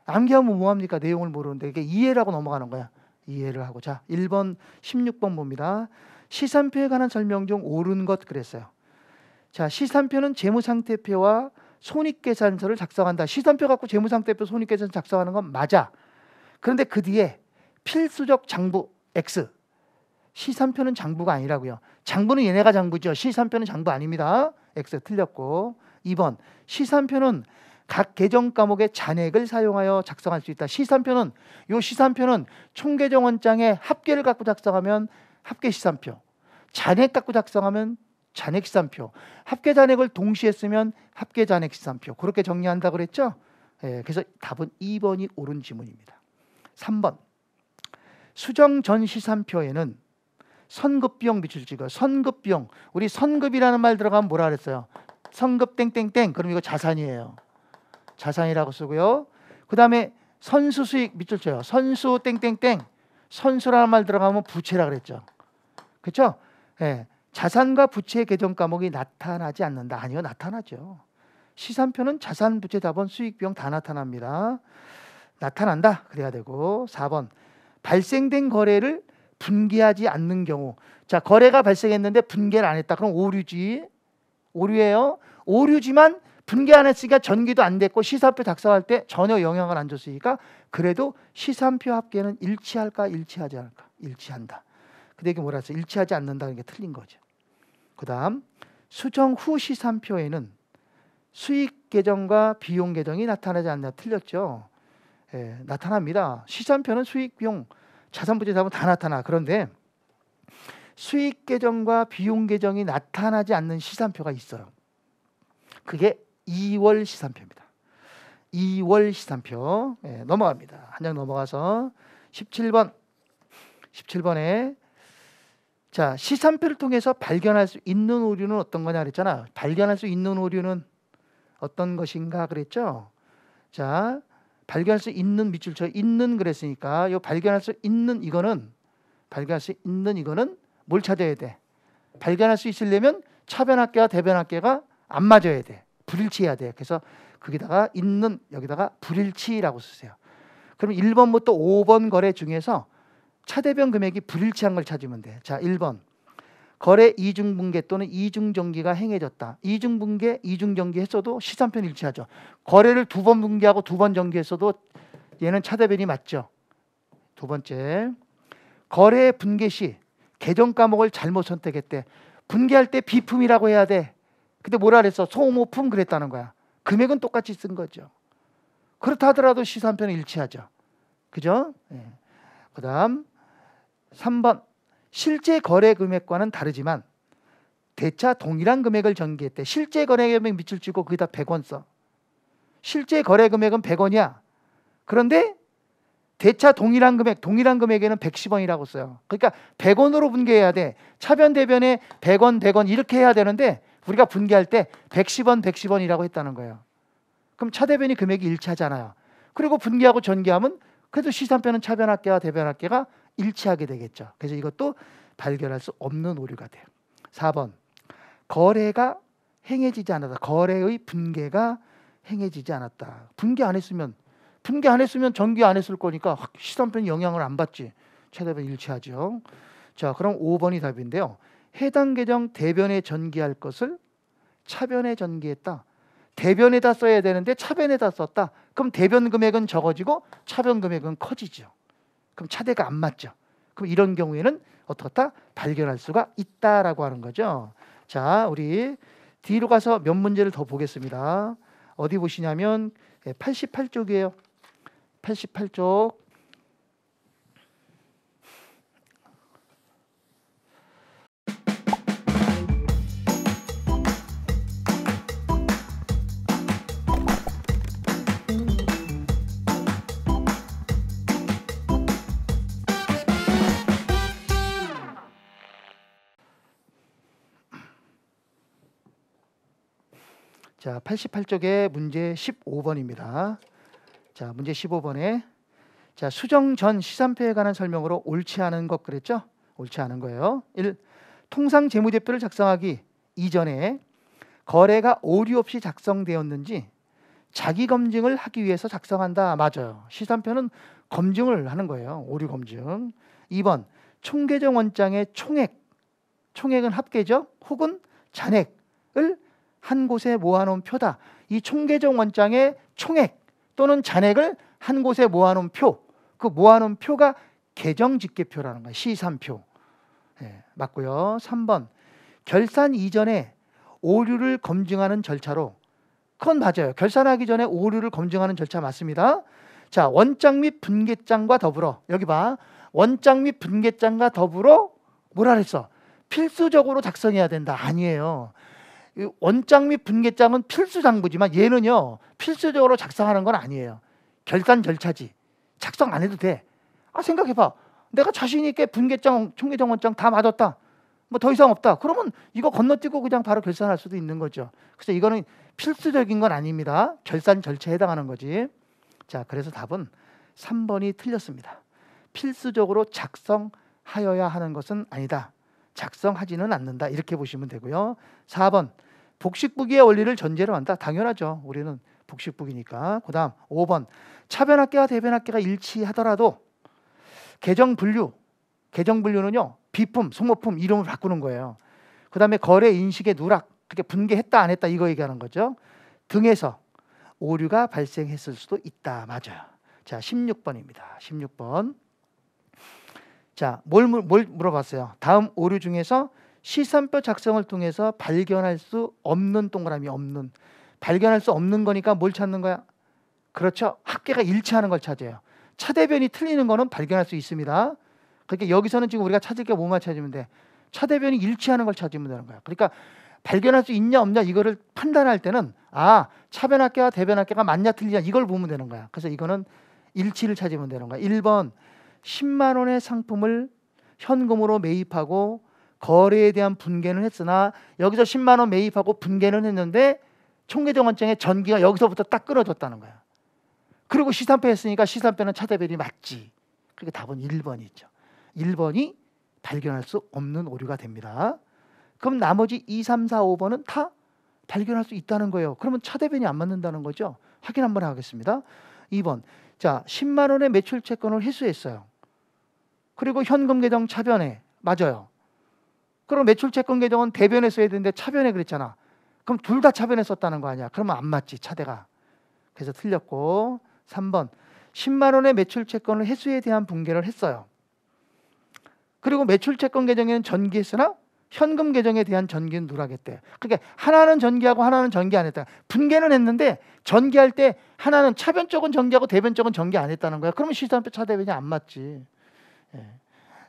암기하면 뭐합니까? 내용을 모르는데 이게 이해라고 넘어가는 거야. 이해를 하고. 자, 1번 16번 봅니다. 시산표에 관한 설명 중 옳은 것 그랬어요. 자, 시산표는 재무상태표와 손익계산서를 작성한다. 시산표 갖고 재무상태표 손익계산서 작성하는 건 맞아. 그런데 그 뒤에 필수적 장부 X. 시산표는 장부가 아니라고요. 장부는 얘네가 장부죠. 시산표는 장부 아닙니다. X 틀렸고. 2번 시산표는 각 계정 과목의 잔액을 사용하여 작성할 수 있다. 시산표는 총계정원장에 합계를 갖고 작성하면 합계시산표, 잔액 갖고 작성하면 잔액시산표, 합계잔액을 동시에 쓰면 합계잔액시산표. 그렇게 정리한다고 그랬죠? 그래서 답은 2번이 옳은 지문입니다. 3번 수정 전 시산표에는 선급비용 밑줄 찍어. 선급비용. 우리 선급이라는 말 들어가면 뭐라 그랬어요? 선급 땡땡땡. 그럼 이거 자산이에요. 자산이라고 쓰고요. 그 다음에 선수수익 밑줄 쳐요. 선수 땡땡땡. 선수라는 말 들어가면 부채라 그랬죠. 그렇죠? 예. 자산과 부채 계정 과목이 나타나지 않는다. 아니요, 나타나죠. 시산표는 자산, 부채, 자본, 수익, 비용 다 나타납니다. 나타난다. 그래야 되고. 4번 발생된 거래를 분기하지 않는 경우. 자, 거래가 발생했는데 분개를 안 했다. 그럼 오류지. 오류예요. 오류지만 분개 안 했으니까 전기도 안 됐고 시산표 작성할 때 전혀 영향을 안 줬으니까 그래도 시산표 합계는 일치할까 일치하지 않을까? 일치한다. 근데 이게 뭐라 했어요? 일치하지 않는다는 게 틀린 거죠. 그 다음 수정 후 시산표에는 수익 계정과 비용 계정이 나타나지 않는다. 틀렸죠. 예, 나타납니다. 시산표는 수익, 비용, 자산, 부채, 자본 다 나타나. 그런데 수익 계정과 비용 계정이 나타나지 않는 시산표가 있어요. 그게 2월 시산표입니다. 2월 시산표. 예, 넘어갑니다. 한 장 넘어가서 17번에 자, 시산표를 통해서 발견할 수 있는 오류는 어떤 거냐 그랬잖아. 발견할 수 있는 오류는 어떤 것인가 그랬죠. 자, 발견할 수 있는 밑줄 쳐 있는 그랬으니까 이 발견할 수 있는 이거는 뭘 찾아야 돼? 발견할 수 있으려면 차변합계와 대변합계가 안 맞아야 돼. 불일치해야 돼. 그래서 거기다가 있는 여기다가 불일치라고 쓰세요. 그럼 1번부터 5번 거래 중에서 차대변 금액이 불일치한 걸 찾으면 돼. 자, 1번 거래 이중분계 또는 이중정기가 행해졌다. 이중분계, 이중정기 했어도 시산표는 일치하죠. 거래를 2번 분계하고 2번 정기했어도 얘는 차대변이 맞죠. 두 번째, 거래 분계 시 계정 과목을 잘못 선택했대. 분계할 때 비품이라고 해야 돼. 근데 뭐라 그랬어? 소모품 그랬다는 거야. 금액은 똑같이 쓴 거죠. 그렇다 하더라도 시산표는 일치하죠. 그죠? 예. 그 다음 3번, 실제 거래 금액과는 다르지만 대차 동일한 금액을 전개했대. 실제 거래 금액 밑줄 치고 거기다 100원 써. 실제 거래 금액은 100원이야. 그런데 대차 동일한 금액에는 110원이라고 써요. 그러니까 100원으로 분개해야 돼. 차변 대변에 100원, 100원 이렇게 해야 되는데 우리가 분개할 때 110원, 110원이라고 했다는 거예요. 그럼 차대변이 금액이 일치하잖아요. 그리고 분개하고 전개하면 그래도 시산표는 차변합계와 대변합계가 일치하게 되겠죠. 그래서 이것도 발견할 수 없는 오류가 돼요. 4번, 거래가 행해지지 않았다. 거래의 분개가 행해지지 않았다. 분개 안 했으면 전개 안 했을 거니까 시산표는 영향을 안 받지. 차대변 일치하죠. 자, 그럼 5번이 답인데요. 해당 계정 대변에 전개할 것을 차변에 전개했다. 대변에다 써야 되는데 차변에다 썼다. 그럼 대변 금액은 적어지고 차변 금액은 커지죠. 그럼 차대가 안 맞죠. 그럼 이런 경우에는 어떻다? 발견할 수가 있다라고 하는 거죠. 자, 우리 뒤로 가서 몇 문제를 더 보겠습니다. 어디 보시냐면 88쪽이에요. 88쪽. 자, 88쪽에 문제 15번입니다. 자, 문제 15번에 자, 수정 전 시산표에 관한 설명으로 옳지 않은 것 그랬죠? 옳지 않은 거예요. 1. 통상 재무제표를 작성하기 이전에 거래가 오류 없이 작성되었는지 자기 검증을 하기 위해서 작성한다. 맞아요. 시산표는 검증을 하는 거예요. 오류 검증. 2번, 총계정 원장의 총액은 합계죠? 혹은 잔액을 한 곳에 모아놓은 표다. 이 총계정 원장의 총액 또는 잔액을 한 곳에 모아놓은 표, 그 모아놓은 표가 계정집계표라는 거예요. 시산표. 네, 맞고요. 3번, 결산 이전에 오류를 검증하는 절차로, 그건 맞아요. 결산하기 전에 오류를 검증하는 절차 맞습니다. 자, 원장 및 분계장과 더불어, 여기 봐, 원장 및 분계장과 더불어 뭐라 그랬어? 필수적으로 작성해야 된다. 아니에요. 원장 및 분계장은 필수 장부지만 얘는요 필수적으로 작성하는 건 아니에요. 결산 절차지. 작성 안 해도 돼. 생각해봐. 내가 자신 있게 분계장, 총계정 원장 다 맞았다. 뭐 더 이상 없다. 그러면 이거 건너뛰고 그냥 바로 결산할 수도 있는 거죠. 그래서 이거는 필수적인 건 아닙니다. 결산 절차에 해당하는 거지. 자, 그래서 답은 3번이 틀렸습니다. 필수적으로 작성하여야 하는 것은 아니다. 작성하지는 않는다. 이렇게 보시면 되고요. 4번, 복식부기의 원리를 전제로 한다. 당연하죠. 우리는 복식부기니까. 그 다음 5번, 차변합계와 대변합계가 일치하더라도 계정분류는요 비품, 소모품 이름을 바꾸는 거예요. 그 다음에 거래 인식의 누락, 그렇게 분개했다 안 했다 이거 얘기하는 거죠. 등에서 오류가 발생했을 수도 있다. 맞아요. 자, 16번입니다. 16번. 자, 뭘 물어봤어요? 다음 오류 중에서 시산표 작성을 통해서 발견할 수 없는 동그라미 없는. 발견할 수 없는 거니까 뭘 찾는 거야? 그렇죠. 합계가 일치하는 걸 찾아요. 차대변이 틀리는 거는 발견할 수 있습니다. 그러니까 여기서는 지금 우리가 찾을 게 뭐만 찾으면 돼? 차대변이 일치하는 걸 찾으면 되는 거야. 그러니까 발견할 수 있냐 없냐 이거를 판단할 때는 차변합계와 대변합계가 맞냐 틀리냐 이걸 보면 되는 거야. 그래서 이거는 일치를 찾으면 되는 거야. 1번, 10만 원의 상품을 현금으로 매입하고 거래에 대한 분개는 했으나 여기서 10만 원 매입하고 분개는 했는데 총계정 원장의 전기가 여기서부터 딱 끊어졌다는 거야. 그리고 시산표 했으니까 시산표는 차대변이 맞지. 그러니까 답은 1번이죠. 1번이 발견할 수 없는 오류가 됩니다. 그럼 나머지 2, 3, 4, 5번은 다 발견할 수 있다는 거예요. 그러면 차대변이 안 맞는다는 거죠. 확인 한번 하겠습니다. 2번, 자, 10만 원의 매출 채권을 회수했어요. 그리고 현금 계정 차변에, 맞아요. 그럼 매출 채권 계정은 대변에 써야 되는데 차변에 그랬잖아. 그럼 둘 다 차변에 썼다는 거 아니야. 그러면 안 맞지, 차대가. 그래서 틀렸고. 3번, 10만 원의 매출채권을 회수에 대한 분개를 했어요. 그리고 매출채권 계정에는 전기했으나 현금 계정에 대한 전기는 누락했대요. 그러니까 하나는 전기하고 하나는 전기 안 했다. 분개는 했는데 전기할 때 하나는 차변 쪽은 전기하고 대변 쪽은 전기 안 했다는 거야. 그러면 시산표 차대변이 안 맞지.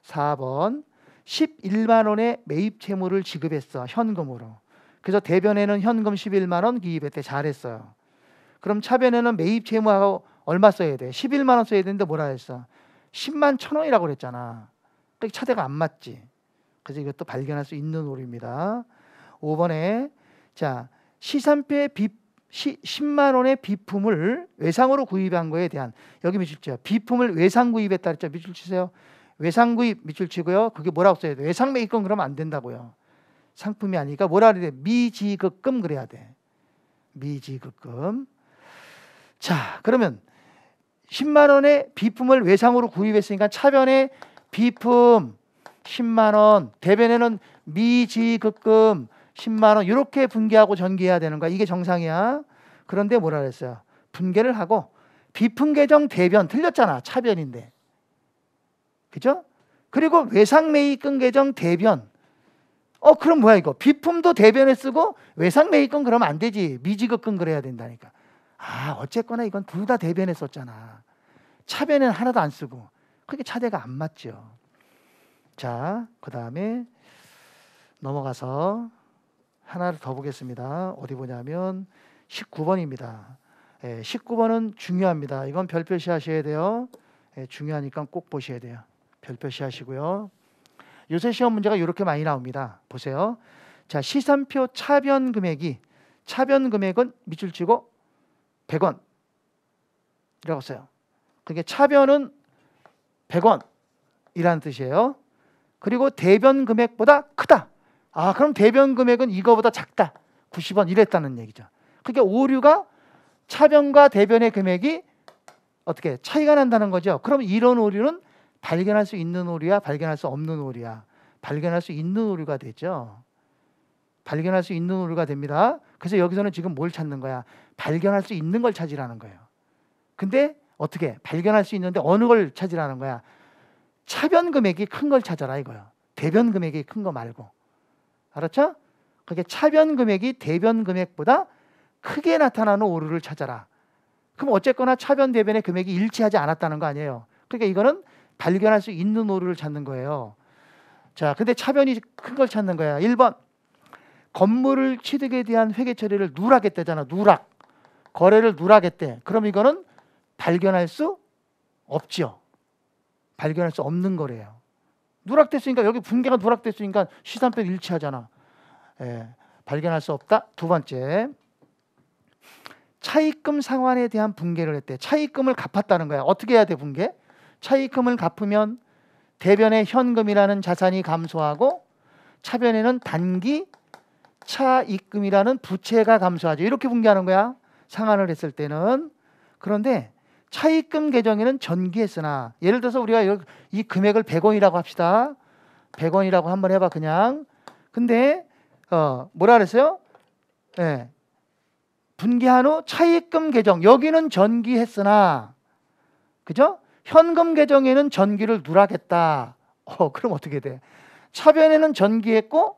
4번 11만 원의 매입 채무를 지급했어. 현금으로. 그래서 대변에는 현금 11만 원 기입했대. 잘했어요. 그럼 차변에는 매입 채무하고 얼마 써야 돼? 11만 원 써야 되는데 뭐라 했어? 10만 1,000원이라고 그랬잖아. 그러니까 차대가 안 맞지. 그래서 이것도 발견할 수 있는 오류입니다. 5번에 자 시산표에 10만 원의 비품을 외상으로 구입한 거에 대한 여기 밑줄 쳐요. 비품을 외상 구입했다 그랬죠. 밑줄 치세요. 외상 구입 밑줄 치고요. 그게 뭐라고 써야 돼? 외상 매입금 그러면 안 된다고요. 상품이 아니니까 뭐라 그래야 돼? 미지급금 그래야 돼. 미지급금. 자 그러면 10만 원의 비품을 외상으로 구입했으니까 차변에 비품 10만 원, 대변에는 미지급금 10만 원 이렇게 분개하고 전개해야 되는 거야. 이게 정상이야. 그런데 뭐라 그랬어요? 분개를 하고 비품 계정 대변 틀렸잖아. 차변인데. 그죠? 그리고 외상 매입금 계정 대변. 그럼 뭐야 이거? 비품도 대변에 쓰고 외상 매입금 그러면 안 되지. 미지급금 그래야 된다니까. 어쨌거나 이건 둘 다 대변에 썼잖아. 차변에는 하나도 안 쓰고. 그게 차대가 안 맞죠. 자, 그 다음에 넘어가서 하나를 더 보겠습니다. 어디 보냐면 19번입니다. 19번은 중요합니다. 이건 별표시 하셔야 돼요. 중요하니까 꼭 보셔야 돼요. 별표시 하시고요. 요새 시험 문제가 이렇게 많이 나옵니다. 보세요. 자, 시산표 차변 금액은 밑줄 치고 100원 이라고 써요. 그게 차변은 100원이라는 뜻이에요. 그리고 대변 금액보다 크다. 그럼 대변 금액은 이거보다 작다. 90원 이랬다는 얘기죠. 그게 오류가 차변과 대변의 금액이 어떻게 차이가 난다는 거죠. 그럼 이런 오류는 발견할 수 있는 오류야, 발견할 수 없는 오류야. 발견할 수 있는 오류가 되죠. 발견할 수 있는 오류가 됩니다. 그래서 여기서는 지금 뭘 찾는 거야? 발견할 수 있는 걸 찾으라는 거예요. 근데 어떻게? 발견할 수 있는데 어느 걸 찾으라는 거야? 차변 금액이 큰 걸 찾아라 이거예요. 대변 금액이 큰 거 말고. 알았죠? 그게 차변 금액이 대변 금액보다 크게 나타나는 오류를 찾아라. 그럼 어쨌거나 차변 대변의 금액이 일치하지 않았다는 거 아니에요. 그러니까 이거는 발견할 수 있는 오류를 찾는 거예요. 자, 근데 차변이 큰 걸 찾는 거야. 1번. 건물 취득에 대한 회계 처리를 누락했대잖아. 누락. 거래를 누락했대. 그럼 이거는 발견할 수 없죠. 발견할 수 없는 거래요. 누락됐으니까 여기 분개가 누락됐으니까 시산표 일치하잖아. 발견할 수 없다. 두 번째. 차입금 상환에 대한 분개를 했대. 차입금을 갚았다는 거야. 어떻게 해야 돼 분개? 차입금을 갚으면 대변의 현금이라는 자산이 감소하고 차변에는 단기 차입금이라는 부채가 감소하죠. 이렇게 분개하는 거야. 상환을 했을 때는. 그런데 차입금 계정에는 전기했으나 예를 들어서 우리가 이 금액을 100원이라고 합시다. 100원이라고 한번 해봐 그냥. 근데 뭐라 그랬어요? 분개한 후 차입금 계정 여기는 전기했으나 그죠? 현금 계정에는 전기를 누락했다. 그럼 어떻게 돼? 차변에는 전기했고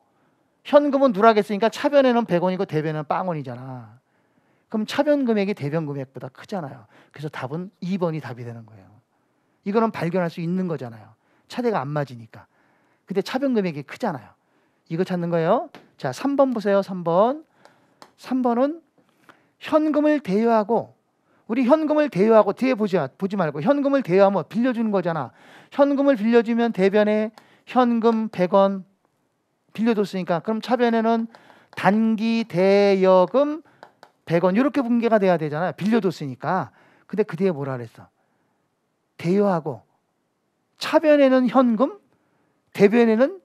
현금은 누락했으니까 차변에는 100원이고 대변에는 빵원이잖아. 그럼 차변 금액이 대변 금액보다 크잖아요. 그래서 답은 2번이 답이 되는 거예요. 이거는 발견할 수 있는 거잖아요. 차대가 안 맞으니까. 근데 차변 금액이 크잖아요. 이거 찾는 거예요. 자, 3번 보세요. 3번. 3번은 현금을 대여하고 우리 현금을 대여하고 뒤에 보지 말고 현금을 대여하면 빌려주는 거잖아. 현금을 빌려주면 대변에 현금 100원 빌려줬으니까 그럼 차변에는 단기 대여금 100원 이렇게 분개가 돼야 되잖아요. 빌려줬으니까. 근데 그 뒤에 뭐라 그랬어? 대여하고 차변에는 현금, 대변에는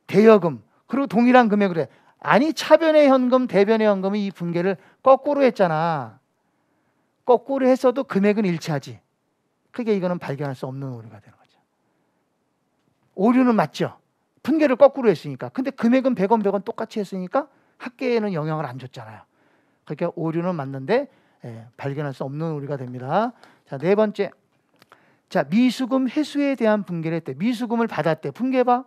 대여금 그리고 동일한 금액으로 해. 아니 차변의 현금, 대변의 현금이 이 분개를 거꾸로 했잖아. 거꾸로 했어도 금액은 일치하지. 그게 이거는 발견할 수 없는 오류가 되는 거죠. 오류는 맞죠. 분개를 거꾸로 했으니까. 근데 금액은 100원, 100원 똑같이 했으니까 합계에는 영향을 안 줬잖아요. 그러니까 오류는 맞는데 발견할 수 없는 오류가 됩니다. 자, 네 번째. 자, 미수금 회수에 대한 분개를 했대. 미수금을 받았대. 분개 봐.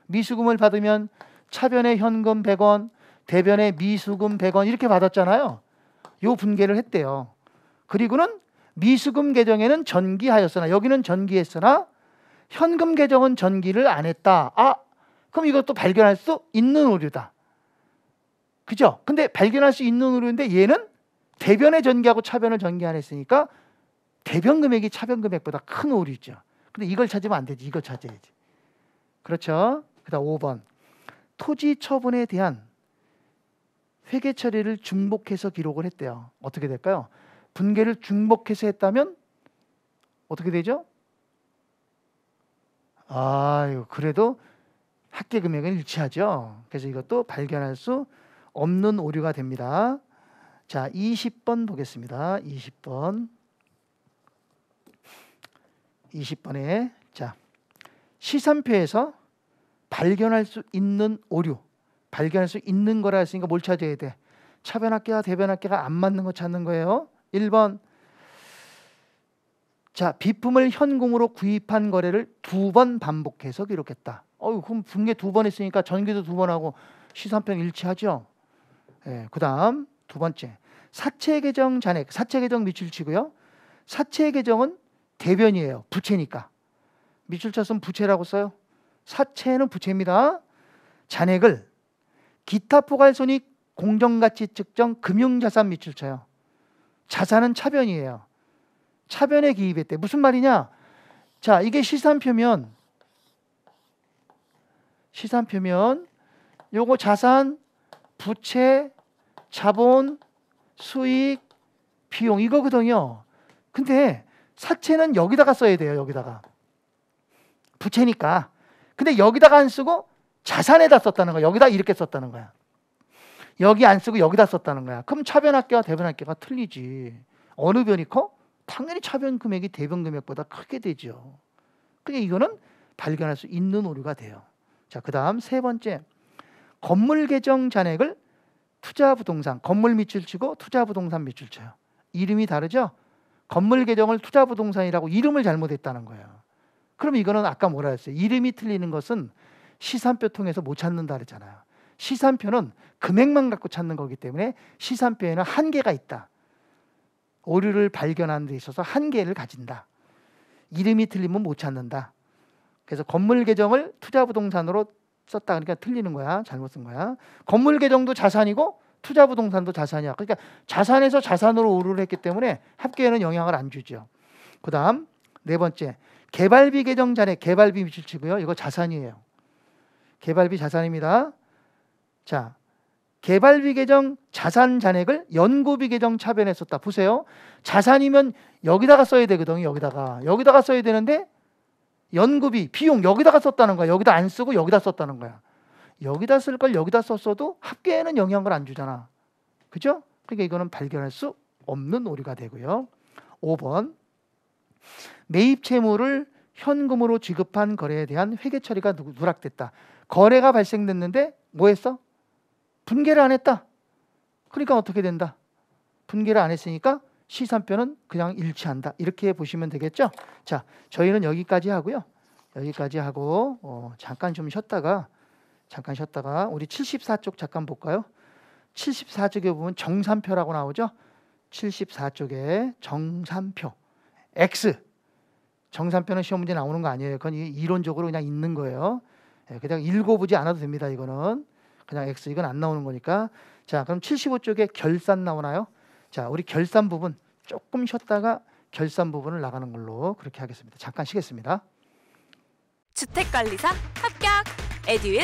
미수금을 받으면 차변에 현금 100원, 대변에 미수금 100원 이렇게 받았잖아요. 요 분개를 했대요. 그리고는 미수금 계정에는 전기하였으나, 여기는 전기했으나 현금 계정은 전기를 안 했다. 아, 그럼 이것도 발견할 수 있는 오류다. 그죠? 근데 발견할 수 있는 오류인데 얘는 대변에 전기하고 차변을 전기 안 했으니까 대변 금액이 차변 금액보다 큰 오류죠. 근데 이걸 찾으면 안 되지. 이걸 찾아야지. 그렇죠? 그다음 5번. 토지 처분에 대한 회계 처리를 중복해서 기록을 했대요. 어떻게 될까요? 분개를 중복해서 했다면 어떻게 되죠? 아유, 그래도 합계 금액은 일치하죠. 그래서 이것도 발견할 수 없는 오류가 됩니다. 자, 20번 보겠습니다. 20번에 자, 시산표에서 발견할 수 있는 오류, 발견할 수 있는 거라 했으니까 뭘 찾아야 돼? 차변합계와 대변합계가 안 맞는 거 찾는 거예요. 1번. 자, 비품을 현금으로 구입한 거래를 2번 반복해서 기록했다. 그럼 분개 2번 했으니까 전기도 2번 하고 시산표는 일치하죠. 예, 그다음 두 번째. 사채 계정 잔액, 사채 계정 미출치고요. 사채 계정은 대변이에요. 부채니까. 미출자 쓰면 부채라고 써요. 사채는 부채입니다. 잔액을 기타 포괄손익 공정가치 측정 금융자산 미출처요. 자산은 차변이에요. 차변에 기입했대. 무슨 말이냐? 자, 이게 시산표면 요거 자산, 부채, 자본, 수익, 비용 이거거든요. 근데 사채는 여기다가 써야 돼요. 여기다가. 부채니까. 근데 여기다가 안 쓰고 자산에다 썼다는 거야. 여기다 이렇게 썼다는 거야. 여기 안 쓰고 여기다 썼다는 거야. 그럼 차변합계와 대변합계가 틀리지. 어느 변이 커? 당연히 차변 금액이 대변 금액보다 크게 되죠. 그러니까 이거는 발견할 수 있는 오류가 돼요. 자, 그다음 세 번째. 건물 계정 잔액을 투자부동산, 건물 미출치고 투자부동산 미출쳐요. 이름이 다르죠? 건물 계정을 투자부동산이라고 이름을 잘못했다는 거예요. 그럼 이거는 아까 뭐라 했어요? 이름이 틀리는 것은 시산표 통해서 못 찾는다 그랬잖아요. 시산표는 금액만 갖고 찾는 거기 때문에 시산표에는 한계가 있다. 오류를 발견하는 데 있어서 한계를 가진다. 이름이 틀리면 못 찾는다. 그래서 건물 계정을 투자부동산으로 썼다. 그러니까 틀리는 거야. 잘못 쓴 거야. 건물 계정도 자산이고 투자부동산도 자산이야. 그러니까 자산에서 자산으로 오류를 했기 때문에 합계에는 영향을 안 주죠. 그 다음 네 번째. 개발비 계정 잔액, 개발비 미출치고요. 이거 자산이에요. 개발비 자산입니다. 자, 개발비 계정 자산 잔액을 연구비 계정 차변에 썼다. 보세요. 자산이면 여기다가 써야 되거든요. 여기다가 써야 되는데 연구비, 비용 여기다가 썼다는 거야. 여기다 안 쓰고 여기다 썼다는 거야. 여기다 쓸 걸 여기다 썼어도 합계에는 영향을 안 주잖아. 그죠? 그러니까 이거는 발견할 수 없는 오류가 되고요. 5번. 매입 채무를 현금으로 지급한 거래에 대한 회계 처리가 누락됐다. 거래가 발생됐는데 뭐 했어? 분개를 안 했다. 그러니까 어떻게 된다? 분개를 안 했으니까 시산표는 그냥 일치한다. 이렇게 보시면 되겠죠? 자, 저희는 여기까지 하고요. 여기까지 하고 잠깐 쉬었다가 우리 74쪽 잠깐 볼까요? 74쪽에 보면 정산표라고 나오죠? 74쪽에 정산표. X. 정산표는 시험 문제 나오는 거 아니에요. 그건 이론적으로 그냥 있는 거예요. 그냥 읽어보지 않아도 됩니다. 이거는. 그냥 X 이건 안 나오는 거니까. 자, 그럼 75쪽에 결산 나오나요? 자, 우리 결산 부분 조금 쉬었다가 결산 부분을 나가는 걸로 그렇게 하겠습니다. 잠깐 쉬겠습니다. 주택관리사 합격! 에듀윌